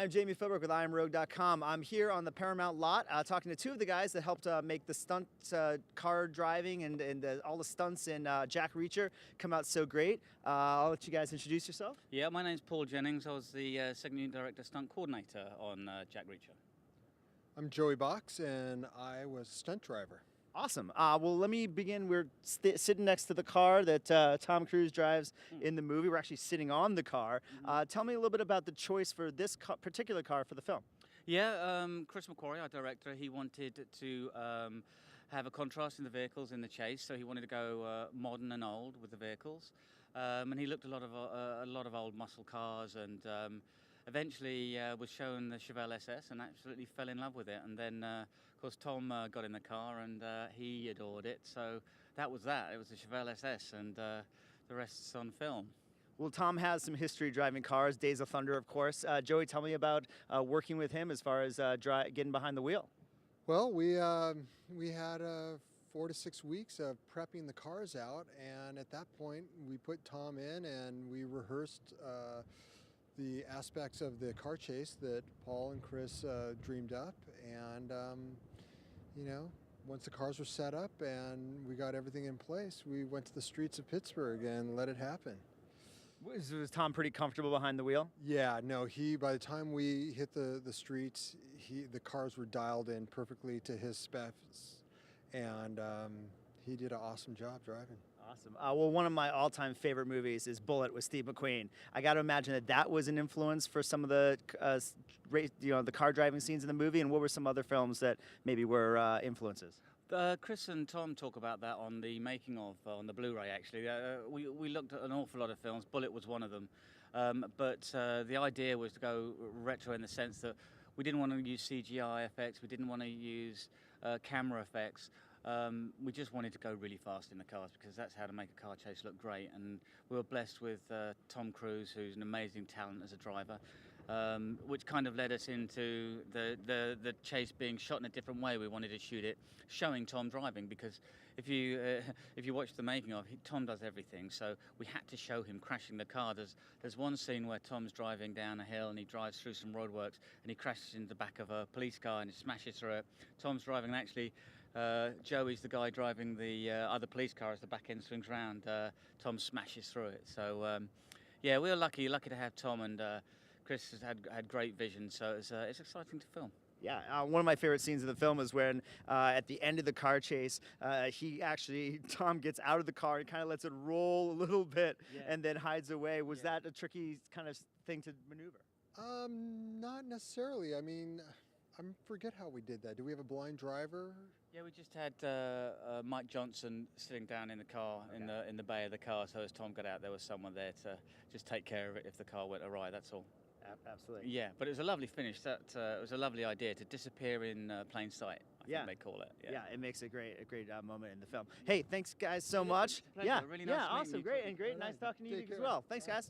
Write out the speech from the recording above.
I'm Jami Philbrick with iamROGUE.com. I'm here on the Paramount lot talking to two of the guys that helped make the stunt car driving and all the stunts in Jack Reacher come out so great. I'll let you guys introduce yourself. Yeah, my name's Paul Jennings. I was the second unit director stunt coordinator on Jack Reacher. I'm Joey Box, and I was a stunt driver. Awesome. Well, let me begin. We're sitting next to the car that Tom Cruise drives in the movie. We're actually sitting on the car. Tell me a little bit about the choice for this particular car for the film. Yeah, Chris McQuarrie, our director, he wanted to have a contrast in the vehicles in the chase, so he wanted to go modern and old with the vehicles. And he looked at a lot of old muscle cars, and eventually was shown the Chevelle SS and absolutely fell in love with it. And then, of course, Tom got in the car and he adored it. So that was that. It was the Chevelle SS, and the rest's on film. Well, Tom has some history driving cars, Days of Thunder, of course. Joey, tell me about working with him as far as getting behind the wheel. Well, we had 4 to 6 weeks of prepping the cars out, and at that point, we put Tom in and we rehearsed the aspects of the car chase that Paul and Chris dreamed up, and you know, once the cars were set up and we got everything in place, we went to the streets of Pittsburgh and let it happen. Was Tom pretty comfortable behind the wheel? Yeah, no, by the time we hit the streets, the cars were dialed in perfectly to his specs, and he did an awesome job driving. Awesome. Well, one of my all-time favorite movies is Bullet with Steve McQueen. I got to imagine that was an influence for some of the, the car driving scenes in the movie. And what were some other films that maybe were influences? Chris and Tom talk about that on the making of, on the Blu-ray actually. We looked at an awful lot of films. Bullet was one of them. But the idea was to go retro in the sense that we didn't want to use CGI effects. We didn't want to use camera effects. We just wanted to go really fast in the cars because that's how to make a car chase look great. And we were blessed with Tom Cruise, who's an amazing talent as a driver, which kind of led us into the chase being shot in a different way. We wanted to shoot it showing Tom driving, because if you watch the making of, Tom does everything. So we had to show him crashing the car. There's one scene where Tom's driving down a hill and he drives through some roadworks and he crashes into the back of a police car and he smashes through it. Tom's driving, and actually Joey's the guy driving the other police car as the back end swings round. Tom smashes through it. So yeah, we were lucky to have Tom, and Chris has had great vision. So it's exciting to film. Yeah, one of my favorite scenes of the film is when at the end of the car chase, Tom gets out of the car and kind of lets it roll a little bit and then hides away. Was that a tricky kind of thing to maneuver? Not necessarily. I mean, I forget how we did that. Do we have a blind driver? Yeah, we just had Mike Johnson sitting down in the car, in the bay of the car. So as Tom got out, there was someone there to just take care of it if the car went awry. That's all. Absolutely. Yeah, but it was a lovely finish. It was a lovely idea to disappear in plain sight, I think they call it. Yeah, it makes a great moment in the film. Hey, thanks guys so much. Really nice awesome, great, nice talking to you as well. Thanks guys.